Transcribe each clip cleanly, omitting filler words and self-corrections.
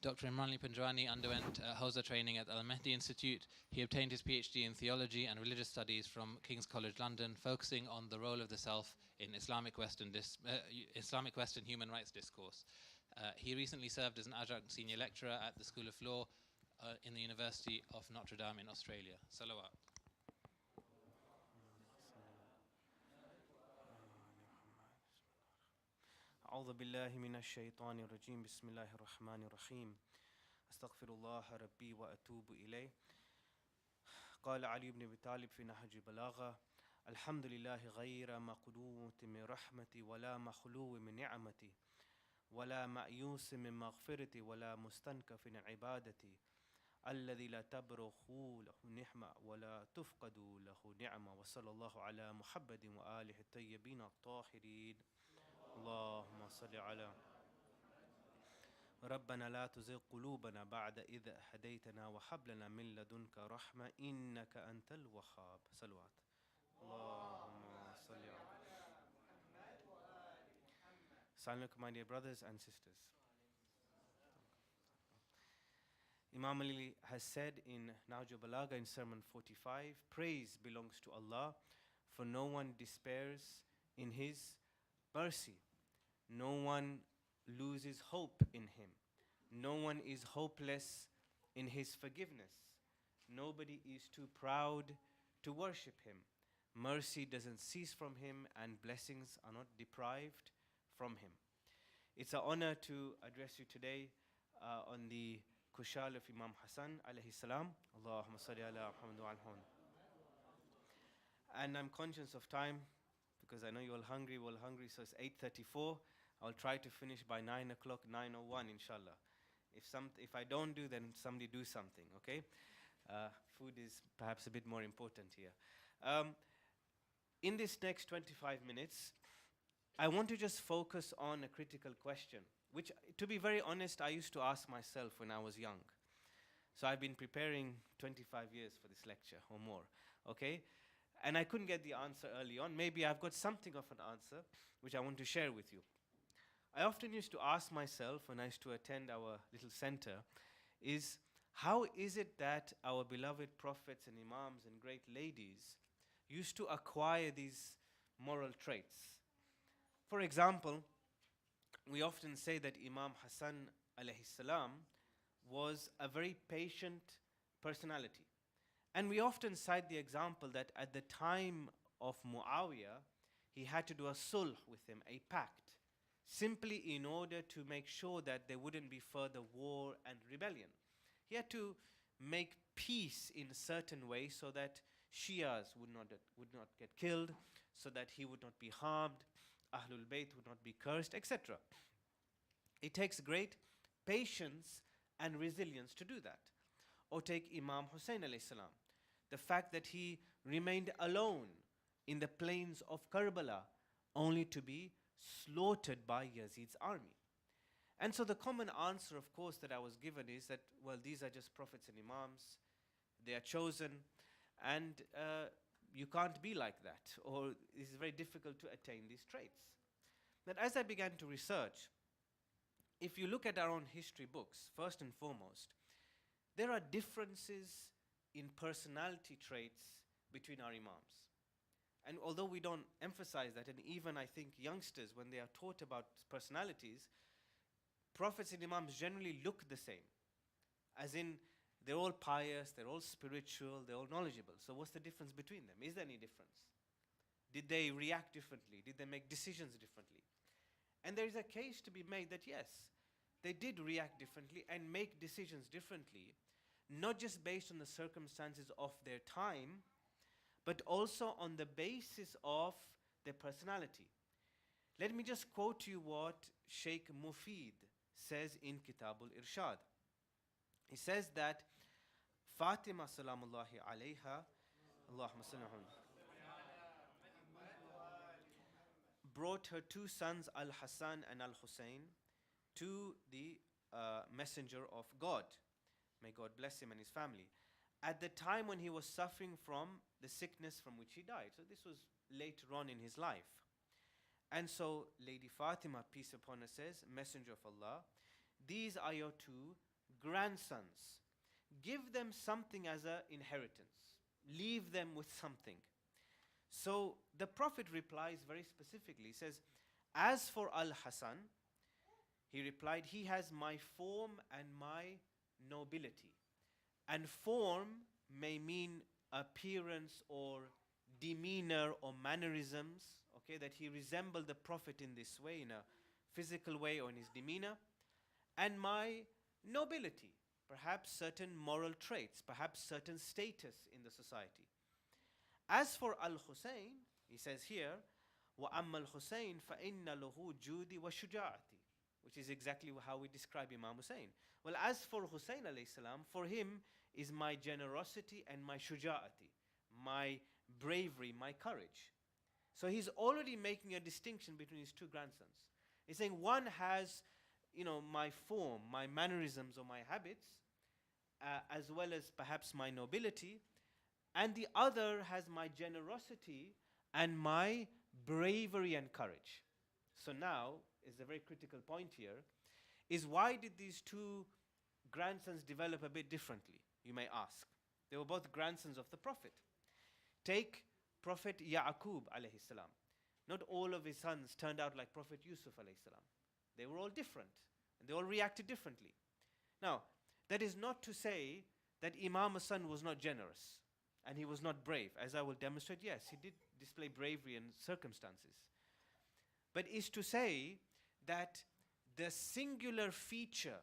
Dr. Imranali Panjwani underwent Hausa training at the Al-Mahdi Institute. He obtained his PhD in theology and religious studies from King's College London, focusing on the role of the self in Islamic Western human rights discourse. He recently served as an adjunct senior lecturer at the School of Law in the University of Notre Dame in Australia. Salawat. أعوذ بالله من الشيطان الرجيم بسم الله الرحمن الرحيم أستغفر الله ربي وأتوب إليه قال علي بن أبي طالب في نهج البلاغة الحمد لله غير مقنوط من رحمتي ولا مخلو من نعمتي ولا مأيوس من مغفرتي ولا مستنكف من عبادتي الذي لا تبرخ له نعمة ولا تفقد له نعمة وصلى الله على محمد وآله الطيبين الطاهرين اللهم صل على ربنا لا تزغ قلوبنا بعد إذ هديتنا وهب لنا من لدنك رحمة إنك أنت الوهاب صلوات اللهم صل على Assalamu alaikum, my dear brothers and sisters. Imam Ali has said in Nahj Balagha in Sermon 45, praise belongs to Allah, for no one despairs in His mercy. No one loses hope in Him. No one is hopeless in His forgiveness. Nobody is too proud to worship Him. Mercy doesn't cease from Him and blessings are not deprived from Him. It's an honor to address you today on the Kushal of Imam Hasan alayhi salam. Allahumma salli ala Muhammad wa al-Hun. And I'm conscious of time, because I know you're all hungry, so it's 8:34. I'll try to finish by 9 o'clock, 9:01, inshallah. If I don't do, then somebody do something, okay? Food is perhaps a bit more important here. In this next 25 minutes, I want to just focus on a critical question, which, to be very honest, I used to ask myself when I was young. So I've been preparing 25 years for this lecture or more, okay? And I couldn't get the answer early on. Maybe I've got something of an answer which I want to share with you. I often used to ask myself when I used to attend our little center is, how is it that our beloved prophets and imams and great ladies used to acquire these moral traits? For example, we often say that Imam Hasan alayhi salam was a very patient personality. And we often cite the example that at the time of Muawiyah, he had to do a sulh with him, a pact, simply in order to make sure that there wouldn't be further war and rebellion. He had to make peace in a certain way so that Shias would not get killed, so that he would not be harmed, al-Bayt would not be cursed, etc. It takes great patience and resilience to do that. Or take Imam Hussein alayhi salam. The fact that he remained alone in the plains of Karbala only to be slaughtered by Yazid's army. And so the common answer, of course, that I was given is that, well, these are just prophets and imams, they are chosen, and you can't be like that, or it is very difficult to attain these traits. But as I began to research, if you look at our own history books, first and foremost, there are differences in personality traits between our imams. And although we don't emphasize that, and even I think youngsters, when they are taught about personalities, prophets and imams generally look the same. As in, they're all pious, they're all spiritual, they're all knowledgeable. So what's the difference between them? Is there any difference? Did they react differently? Did they make decisions differently? And there is a case to be made that yes, they did react differently and make decisions differently, not just based on the circumstances of their time, but also on the basis of their personality. Let me just quote you what Sheikh Mufid says in Kitabul Irshad. He says that Fatima salamullahi alayha, Allahumma salli brought her two sons, Al-Hasan and Al-Hussein, to the messenger of God. May God bless him and his family. At the time when he was suffering from the sickness from which he died. So this was later on in his life. And so Lady Fatima, peace upon her, says, Messenger of Allah, these are your two grandsons. Give them something as an inheritance. Leave them with something. So the Prophet replies very specifically. He says, as for Al-Hasan, he replied, he has my form and my nobility. And form may mean appearance or demeanor or mannerisms, okay, that he resembled the Prophet in this way, in a physical way or in his demeanor. And my nobility, perhaps certain moral traits, perhaps certain status in the society. As for Al-Husayn, he says here, وَأَمَّا الْحُسَيْنِ فَإِنَّ لَهُ جُودِ وَشُجَاعَةِ, which is exactly how we describe Imam Hussein. Well, as for Hussein alayhi salam, for him is my generosity and my shuja'ati, my bravery, my courage. So he's already making a distinction between his two grandsons. He's saying one has, my form, my mannerisms or my habits, as well as perhaps my nobility, and the other has my generosity and my bravery and courage. So now is a very critical point here, is why did these two grandsons develop a bit differently, you may ask. They were both grandsons of the Prophet. Take Prophet Ya'qub alayhi salam. Not all of his sons turned out like Prophet Yusuf alayhi salam. They were all different, and they all reacted differently. Now, that is not to say that Imam Hasan was not generous, and he was not brave. As I will demonstrate, yes, he did display bravery in circumstances. But is to say that the singular feature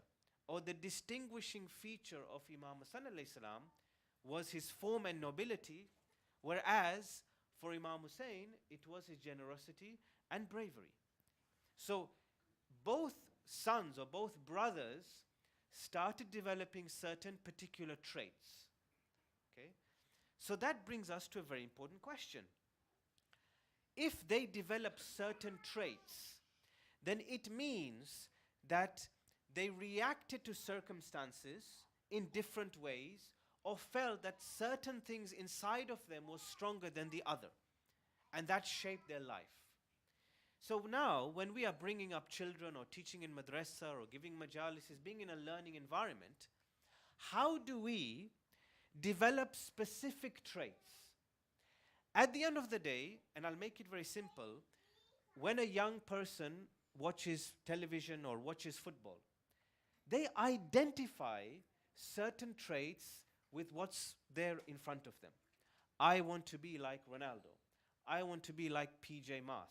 or the distinguishing feature of Imam Hasan alayhi salam was his form and nobility, whereas for Imam Hussein, it was his generosity and bravery. So both sons or both brothers started developing certain particular traits. Okay? So that brings us to a very important question. If they develop certain traits, then it means that they reacted to circumstances in different ways, or felt that certain things inside of them was stronger than the other, and that shaped their life. So now, when we are bringing up children or teaching in madrasa or giving majalises, being in a learning environment, how do we develop specific traits? At the end of the day, and I'll make it very simple, when a young person watches television or watches football, they identify certain traits with what's there in front of them. I want to be like Ronaldo. I want to be like PJ Mask.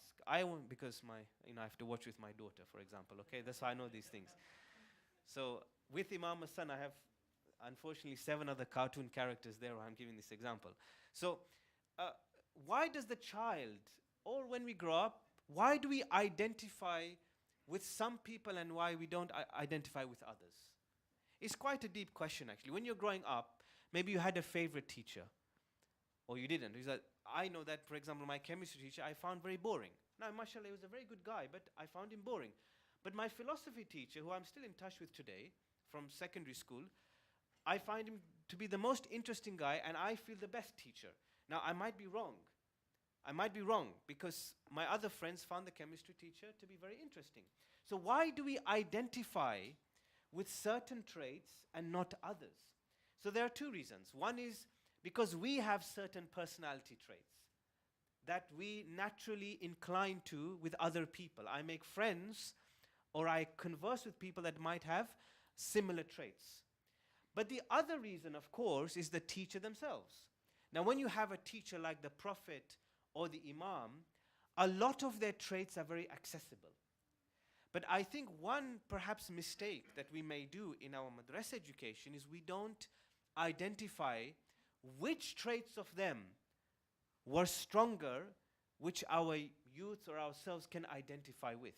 Because I have to watch with my daughter, for example. Okay, that's why I know these things. So with Imam Hasan, I have unfortunately 7 other cartoon characters there. I'm giving this example. So why does the child, or when we grow up, why do we identify with some people and why we don't identify with others? It's quite a deep question, actually. When you're growing up, maybe you had a favorite teacher, or you didn't. I know that, for example, my chemistry teacher I found very boring. Now, mashallah, he was a very good guy, but I found him boring. But my philosophy teacher, who I'm still in touch with today, from secondary school, I find him to be the most interesting guy, and I feel the best teacher. Now, I might be wrong. I might be wrong, because my other friends found the chemistry teacher to be very interesting. So why do we identify with certain traits and not others? So there are 2 reasons. One is because we have certain personality traits that we naturally incline to with other people. I make friends or I converse with people that might have similar traits. But the other reason, of course, is the teacher themselves. Now, when you have a teacher like the Prophet or the Imam, a lot of their traits are very accessible. But I think one perhaps mistake that we may do in our madrasa education is we don't identify which traits of them were stronger, which our youth or ourselves can identify with.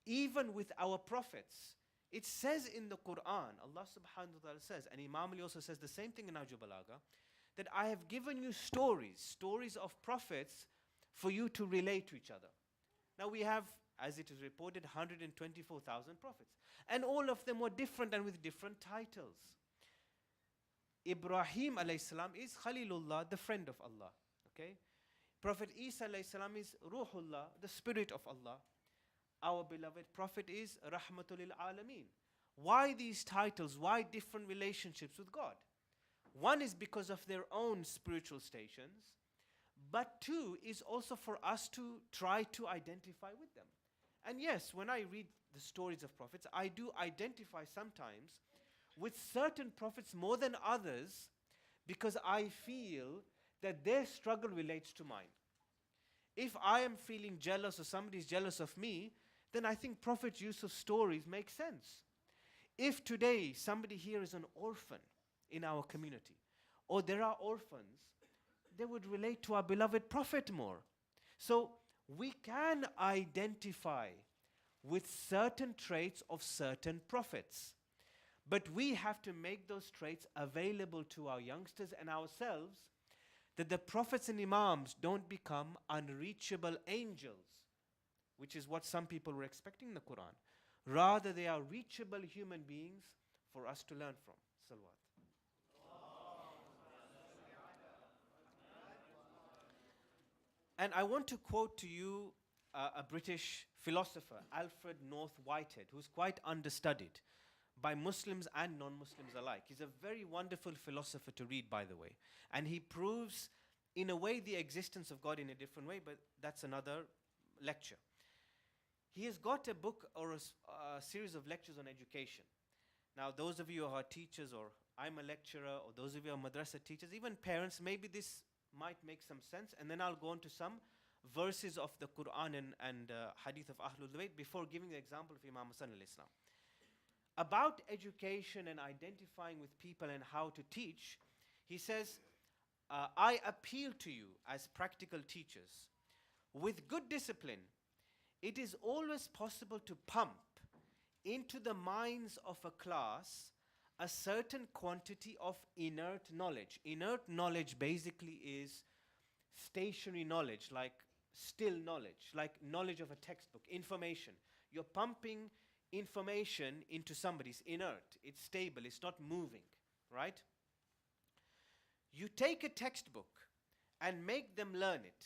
Even with our prophets, it says in the Quran, Allah subhanahu wa ta'ala says, and Imam Ali also says the same thing in Nahj Balagha, that I have given you stories of prophets for you to relate to each other. Now we have, as it is reported, 124,000 prophets. And all of them were different and with different titles. Ibrahim alayhi salam is Khalilullah, the friend of Allah. Okay? Prophet Isa alayhi salam is Ruhullah, the spirit of Allah. Our beloved Prophet is Rahmatul lil Alameen. Why these titles? Why different relationships with God? One is because of their own spiritual stations, but two is also for us to try to identify with them. And yes, when I read the stories of prophets, I do identify sometimes with certain prophets more than others because I feel that their struggle relates to mine. If I am feeling jealous or somebody is jealous of me, then I think Prophet Yusuf's stories make sense. If today somebody here is an orphan in our community, or there are orphans, they would relate to our beloved Prophet more. So we can identify with certain traits of certain prophets. But we have to make those traits available to our youngsters and ourselves, that the prophets and imams don't become unreachable angels, which is what some people were expecting in the Quran. Rather, they are reachable human beings for us to learn from. Salawat. And I want to quote to you a British philosopher, Alfred North Whitehead, who's quite understudied by Muslims and non-Muslims alike. He's a very wonderful philosopher to read, by the way. And he proves, in a way, the existence of God in a different way, but that's another lecture. He has got a book or a series of lectures on education. Now, those of you who are teachers, or I'm a lecturer, or those of you who are madrasa teachers, even parents, maybe this might make some sense. And then I'll go on to some verses of the Quran and hadith of Ahlul Bayt before giving the example of Imam Hasan al-Islam. About education and identifying with people and how to teach, he says, I appeal to you as practical teachers. With good discipline, it is always possible to pump into the minds of a class a certain quantity of inert knowledge. Inert knowledge basically is stationary knowledge, like still knowledge, like knowledge of a textbook, information. You're pumping information into somebody. It's inert, it's stable, it's not moving, right? You take a textbook and make them learn it.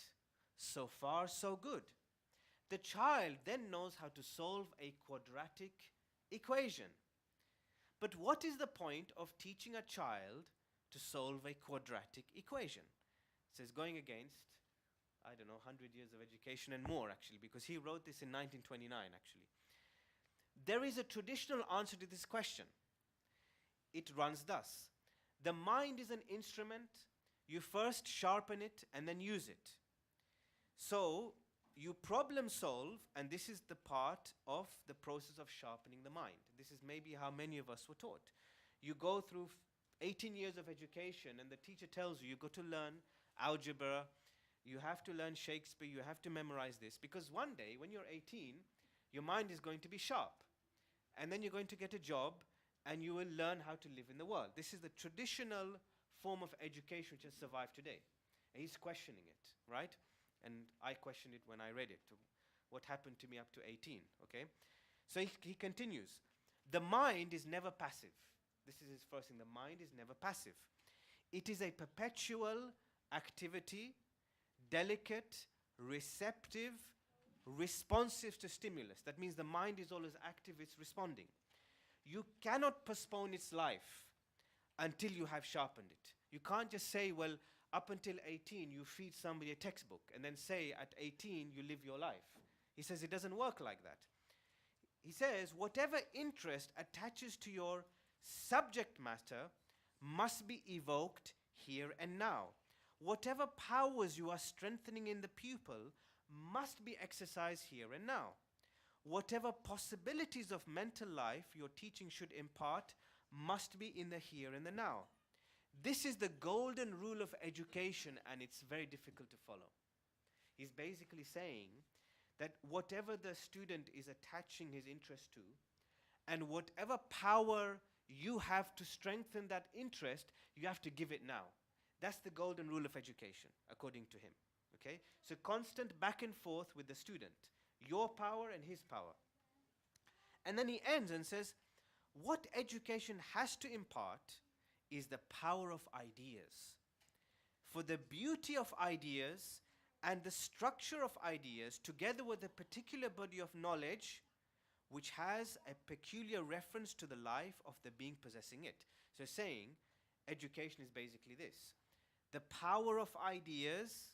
So far, so good. The child then knows how to solve a quadratic equation. But what is the point of teaching a child to solve a quadratic equation? It says going against, 100 years of education and more, actually, because he wrote this in 1929, actually. There is a traditional answer to this question. It runs thus. The mind is an instrument. You first sharpen it and then use it. So you problem solve, and this is the part of the process of sharpening the mind. This is maybe how many of us were taught. You go through 18 years of education, and the teacher tells you, you got to learn algebra, you have to learn Shakespeare, you have to memorize this, because one day when you're 18, your mind is going to be sharp. And then you're going to get a job, and you will learn how to live in the world. This is the traditional form of education which has survived today. And he's questioning it, right? And I questioned it when I read it, what happened to me up to 18, okay? So he continues, the mind is never passive. This is his first thing, the mind is never passive. It is a perpetual activity, delicate, receptive, responsive to stimulus. That means the mind is always active, it's responding. You cannot postpone its life until you have sharpened it. You can't just say, well, up until 18 you feed somebody a textbook and then say at 18 you live your life. He says it doesn't work like that. He says whatever interest attaches to your subject matter must be evoked here and now. Whatever powers you are strengthening in the pupil must be exercised here and now. Whatever possibilities of mental life your teaching should impart must be in the here and the now. This is the golden rule of education, and it's very difficult to follow. He's basically saying that whatever the student is attaching his interest to, and whatever power you have to strengthen that interest, you have to give it now. That's the golden rule of education, according to him. Okay? So constant back and forth with the student. Your power and his power. And then he ends and says, what education has to impart is the power of ideas. For the beauty of ideas and the structure of ideas, together with a particular body of knowledge, which has a peculiar reference to the life of the being possessing it. So saying education is basically this: the power of ideas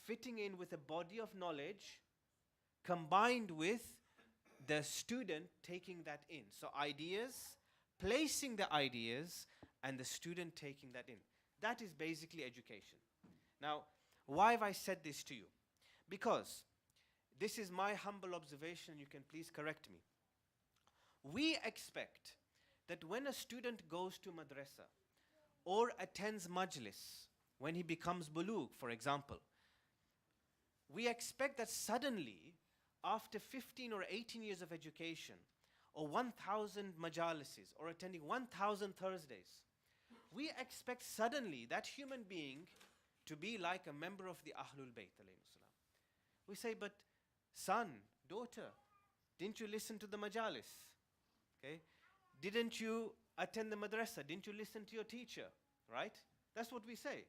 fitting in with a body of knowledge combined with the student taking that in. So ideas, placing the ideas, and the student taking that in. That is basically education. Now, why have I said this to you? Because this is my humble observation, you can please correct me. We expect that when a student goes to madrasa or attends majlis, when he becomes bulugh, for example, we expect that suddenly, after 15 or 18 years of education, or 1,000 majalises, or attending 1,000 Thursdays, we expect suddenly that human being to be like a member of the Ahlul Bayt. We say, but son, daughter, didn't you listen to the majalis? Okay? Didn't you attend the madrasa? Didn't you listen to your teacher? Right? That's what we say.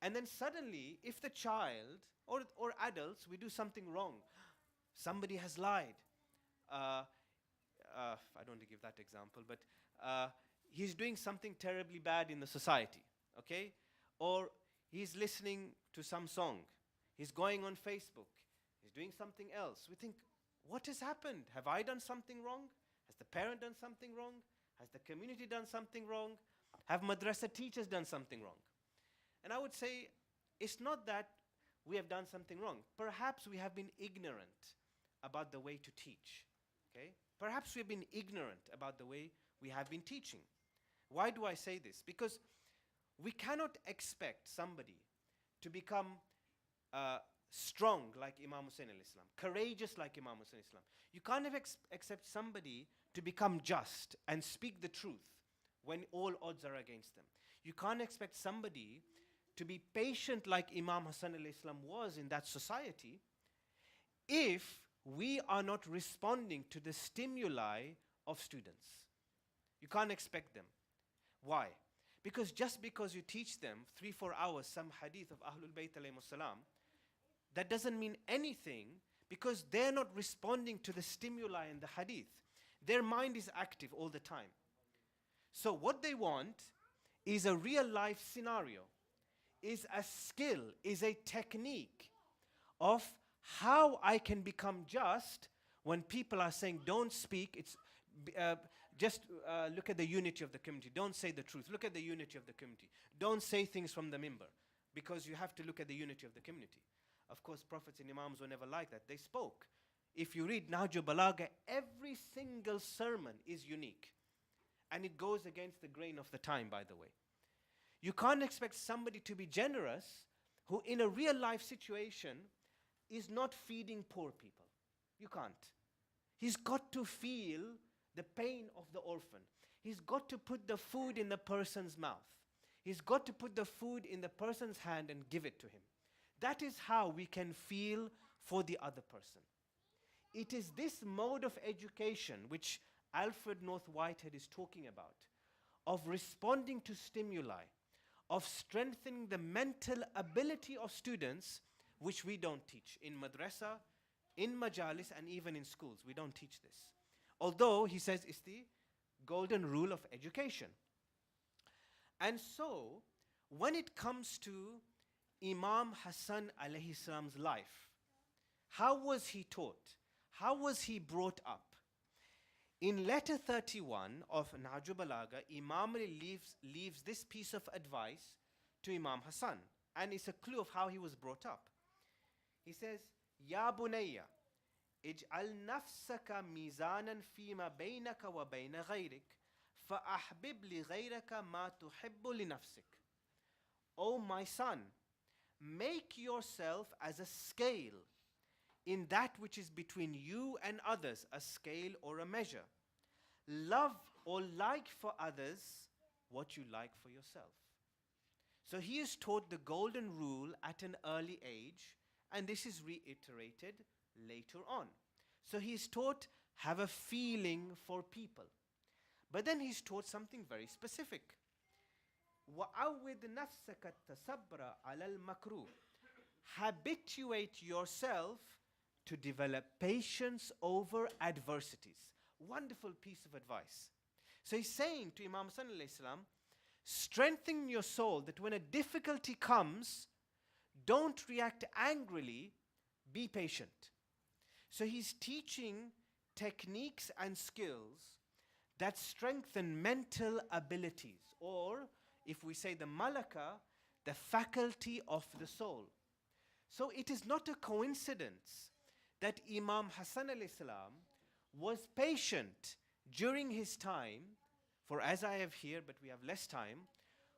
And then suddenly, if the child or adults, we do something wrong, somebody has lied. I don't want to give that example, but he's doing something terribly bad in the society, okay? Or he's listening to some song. He's going on Facebook. He's doing something else. We think, what has happened? Have I done something wrong? Has the parent done something wrong? Has the community done something wrong? Have madrasa teachers done something wrong? And I would say, it's not that we have done something wrong. Perhaps we have been ignorant about the way to teach. Okay? Perhaps we have been ignorant about the way we have been teaching. Why do I say this? Because we cannot expect somebody to become strong like Imam Hasan al-Islam, courageous like Imam Hasan al-Islam. You can't accept somebody to become just and speak the truth when all odds are against them. You can't expect somebody to be patient like Imam Hasan al-Islam was in that society if we are not responding to the stimuli of students. You can't expect them. Why? Because just because you teach them 3-4 hours some hadith of Ahlul Bayt alayhimus salam, that doesn't mean anything because they're not responding to the stimuli in the hadith. Their mind is active all the time. So what they want is a real life scenario, is a skill, is a technique of how I can become just when people are saying don't speak. It's just look at the unity of the community. Don't say the truth. Look at the unity of the community. Don't say things from the mimbar, because you have to look at the unity of the community. Of course, prophets and imams were never like that. They spoke. If you read Nahj al-Balagha, every single sermon is unique. And it goes against the grain of the time, by the way. You can't expect somebody to be generous who in a real life situation is not feeding poor people. You can't. He's got to feel the pain of the orphan. He's got to put the food in the person's mouth. He's got to put the food in the person's hand and give it to him. That is how we can feel for the other person. It is this mode of education which Alfred North Whitehead is talking about, of responding to stimuli, of strengthening the mental ability of students, which we don't teach in madrasa, in majalis, and even in schools. We don't teach this. Although, he says, it's the golden rule of education. And so, when it comes to Imam Hasan alayhi salam's life, how was he taught? How was he brought up? In letter 31 of Nahj al-Balagha, Imam Ali leaves this piece of advice to Imam Hasan, and it's a clue of how he was brought up. He says, Ya bunayya, ij'al nafsaka mizanan fima baynaka wa bayna ghayrik, fa'ahbib li ghayraka ma tuhibbu li nafsik. O my son, make yourself as a scale in that which is between you and others, a scale or a measure. Love or like for others what you like for yourself. So he is taught the golden rule at an early age, and this is reiterated later on. So he is taught, have a feeling for people. But then he's taught something very specific. وَعَوِّدْ نَفْسَكَ التَّصَبْرَ عَلَى الْمَكْرُوهِ. Habituate yourself to develop patience over adversities. Wonderful piece of advice. So he's saying to Imam Hasan alayhi salam, strengthen your soul that when a difficulty comes, don't react angrily, be patient. So he's teaching techniques and skills that strengthen mental abilities, or if we say the malaka, the faculty of the soul. So it is not a coincidence that Imam Hasan alayhi salam was patient during his time, for as I have here, but we have less time,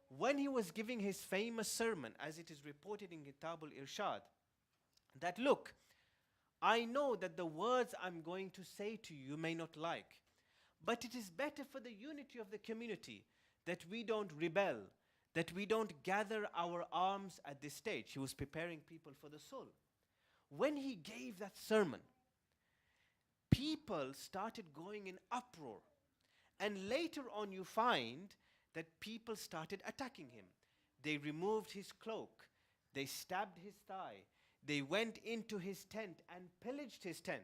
when he was giving his famous sermon, as it is reported in Kitab al-Irshad, that look, I know that the words I'm going to say to you may not like, but it is better for the unity of the community that we don't rebel, that we don't gather our arms at this stage. He was preparing people for the soul. When he gave that sermon, people started going in uproar. And later on you find that people started attacking him. They removed his cloak. They stabbed his thigh. They went into his tent and pillaged his tent.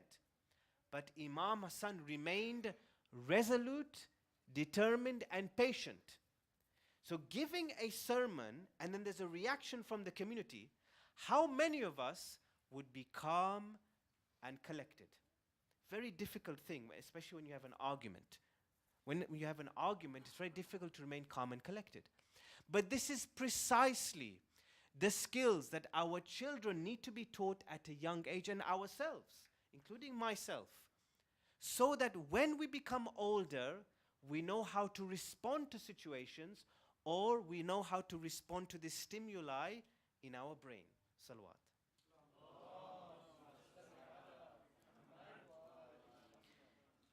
But Imam Hasan remained resolute, determined, and patient. So giving a sermon and then there's a reaction from the community, how many of us would be calm and collected? Very difficult thing, especially when you have an argument. When you have an argument, it's very difficult to remain calm and collected. But this is precisely the skills that our children need to be taught at a young age, and ourselves, including myself, so that when we become older, we know how to respond to situations, or we know how to respond to the stimuli in our brain. Salawat.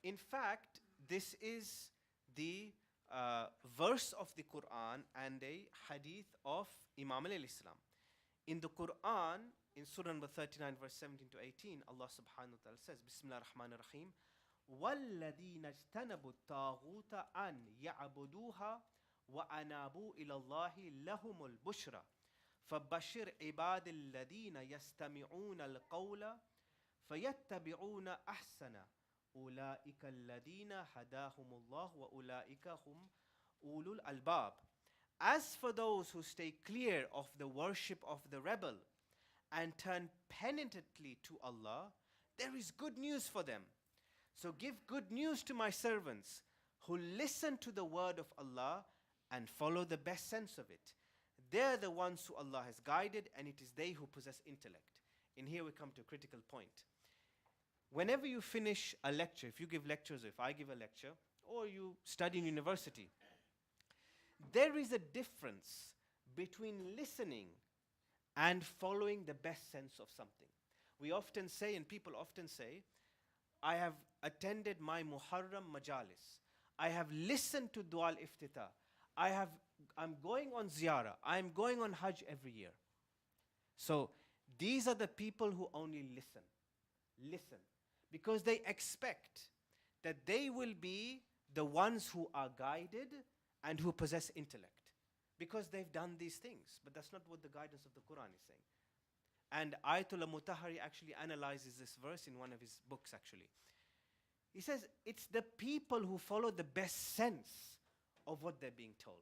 In fact, this is the verse of the Quran and a hadith of Imam alayhi salam. In the Quran, in Surah number 39, verse 17 to 18, Allah subhanahu wa ta'ala says, Bismillah ar-Rahman ar-Rahim, وَالَّذِينَ اجْتَنَبُوا الطَّاغُوتَ أَنْ يَعْبُدُوهَا وَأَنَابُوا إِلَى اللَّهِ لَهُمُ الْبُشْرَى فَبَشِّرْ عِبَادِ الَّذِينَ يَسْتَمِعُونَ الْقَوْلَ فَيَتَّبِعُونَ أَحْسَنَ أُولَئِكَ الَّذِينَ هَدَاهُمُ اللَّهُ وَأُولَئِكَ هُمْ أُولُو الْأَلْبَابِ. As for those who stay clear of the worship of the rebel and turn penitently to Allah, there is good news for them. So give good news to my servants who listen to the word of Allah and follow the best sense of it. They're the ones who Allah has guided, and it is they who possess intellect. And here we come to a critical point. Whenever you finish a lecture, if you give lectures, or if I give a lecture, or you study in university, there is a difference between listening and following the best sense of something. We often say, and people often say, I have attended my Muharram Majalis. I have listened to Dua al-Iftitah. I'm going on ziyarah. I'm going on Hajj every year. So these are the people who only listen. Listen. Because they expect that they will be the ones who are guided and who possess intellect. Because they've done these things. But that's not what the guidance of the Quran is saying. And Ayatollah Mutahari actually analyzes this verse in one of his books actually. He says, it's the people who follow the best sense of what they're being told.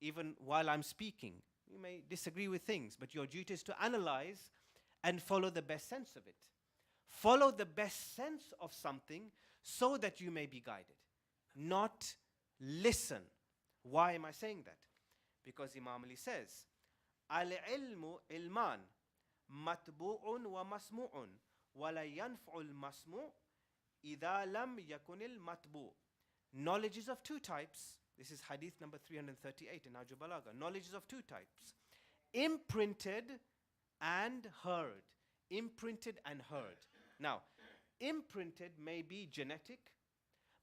Even while I'm speaking, you may disagree with things, but your duty is to analyze and follow the best sense of it. Follow the best sense of something so that you may be guided, not listen. Why am I saying that? Because Imam Ali says, Al-ilmu ilman, matbu'un wa masmu'un, wa la yanfa'ul masmu' idha lam yakunil matbu'. Knowledge is of two types. This is hadith number 338 in Nahj al-Balagha. Knowledge is of two types. Imprinted and heard. Imprinted and heard. Now, imprinted may be genetic,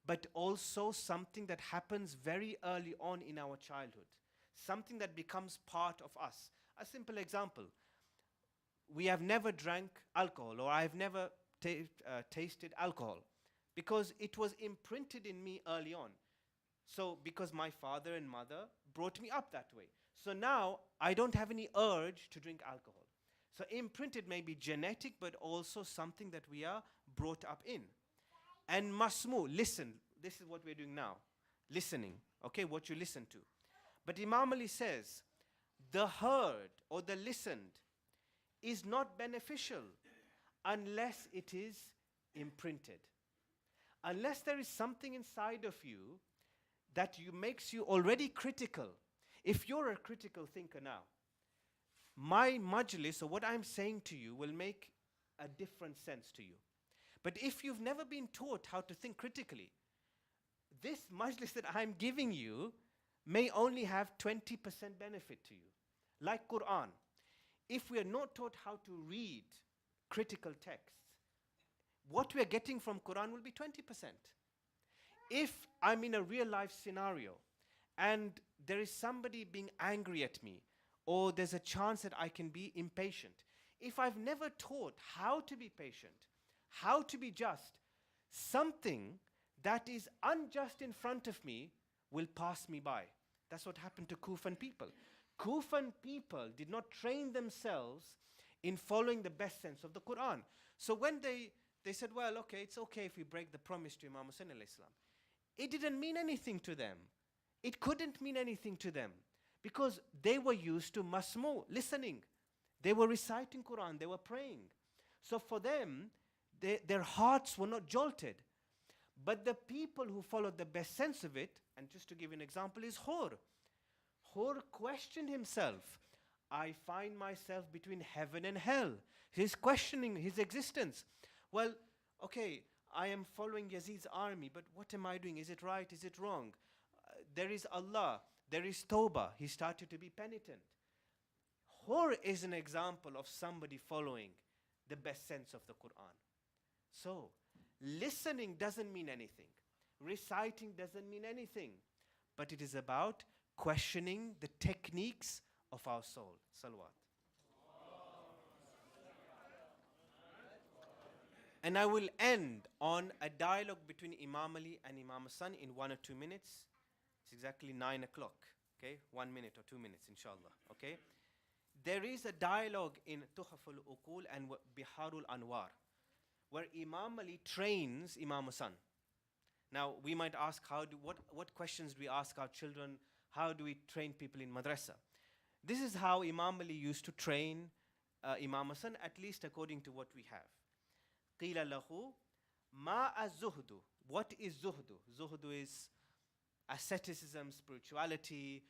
but also something that happens very early on in our childhood. Something that becomes part of us. A simple example. We have never drank alcohol, or I have never tasted alcohol, because it was imprinted in me early on. So, because my father and mother brought me up that way. So now, I don't have any urge to drink alcohol. So imprinted may be genetic, but also something that we are brought up in. And masmu, listen. This is what we're doing now. Listening, okay, what you listen to. But Imam Ali says, the heard or the listened is not beneficial unless it is imprinted. Unless there is something inside of you that makes you already critical. If you're a critical thinker now, my majlis or what I'm saying to you will make a different sense to you. But if you've never been taught how to think critically, this majlis that I'm giving you may only have 20% benefit to you. Like Quran. If we are not taught how to read critical texts, what we are getting from Quran will be 20%. If I'm in a real life scenario and there is somebody being angry at me, or there's a chance that I can be impatient, if I've never taught how to be patient, how to be just, something that is unjust in front of me will pass me by. That's what happened to Kufan people. Kufan people did not train themselves in following the best sense of the Quran. So when they said, well, okay, it's okay if we break the promise to Imam Hasan alayhi salam, it didn't mean anything to them. It couldn't mean anything to them because they were used to masmu, listening. They were reciting Quran, they were praying. So for them, their hearts were not jolted. But the people who followed the best sense of it, and just to give you an example, is Hur. Hur questioned himself. I find myself between heaven and hell. He's questioning his existence. Well, okay, I am following Yazid's army, but what am I doing? Is it right? Is it wrong? There is Allah. There is Tawbah. He started to be penitent. Hur is an example of somebody following the best sense of the Quran. So, listening doesn't mean anything. Reciting doesn't mean anything. But it is about questioning the techniques of our soul. Salawat. And I will end on a dialogue between Imam Ali and Imam Hasan in 1 or 2 minutes. It's exactly 9 o'clock. Okay, 1 minute or 2 minutes, inshallah. Okay, there is a dialogue in Tuhaful Uqul and Biharul Anwar, where Imam Ali trains Imam Hasan. Now we might ask, what questions do we ask our children? How do we train people in madrasa? This is how Imam Ali used to train Imam Hasan, at least according to what we have. قِيلَ لَهُ مَا الزُّهْدُ. What is zuhdu? Zuhdu is asceticism, spirituality,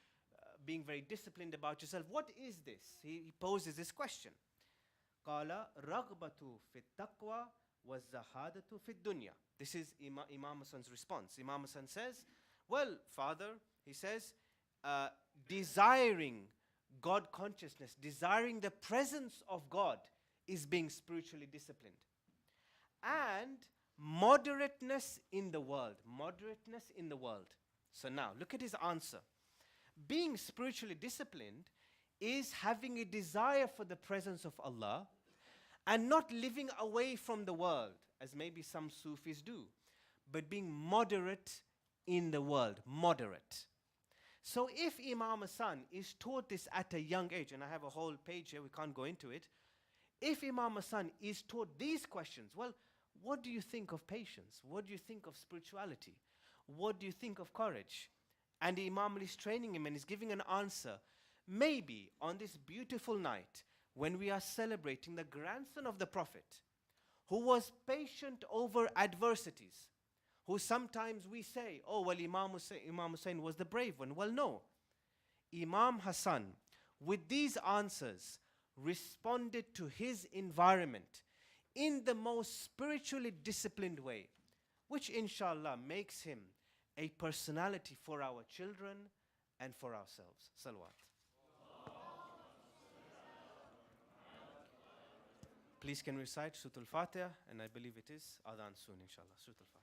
being very disciplined about yourself. What is this? He poses this question. قَالَ رَغْبَةُ فِي التَّقْوَى وَالزَّهَادَةُ فِي الدُّنْيَا. This is Imam Hasan's response. Imam Hasan says, well, father, he says, desiring God consciousness, desiring the presence of God is being spiritually disciplined. And moderateness in the world. Moderateness in the world. So now, look at his answer. Being spiritually disciplined is having a desire for the presence of Allah and not living away from the world, as maybe some Sufis do, but being moderate in the world. Moderate. So if Imam Hasan is taught this at a young age, and I have a whole page here, we can't go into it. If Imam Hasan is taught these questions, well, what do you think of patience? What do you think of spirituality? What do you think of courage? And Imam Ali is training him and is giving an answer. Maybe on this beautiful night, when we are celebrating the grandson of the Prophet, who was patient over adversities, who sometimes we say, oh, well, Imam Hussein was the brave one. Well, no. Imam Hasan, with these answers, responded to his environment in the most spiritually disciplined way, which inshallah makes him a personality for our children and for ourselves. Salawat. Please can recite Surah Al-Fatiha, and I believe it is Adhan soon, inshallah. Surah Al-Fatiha.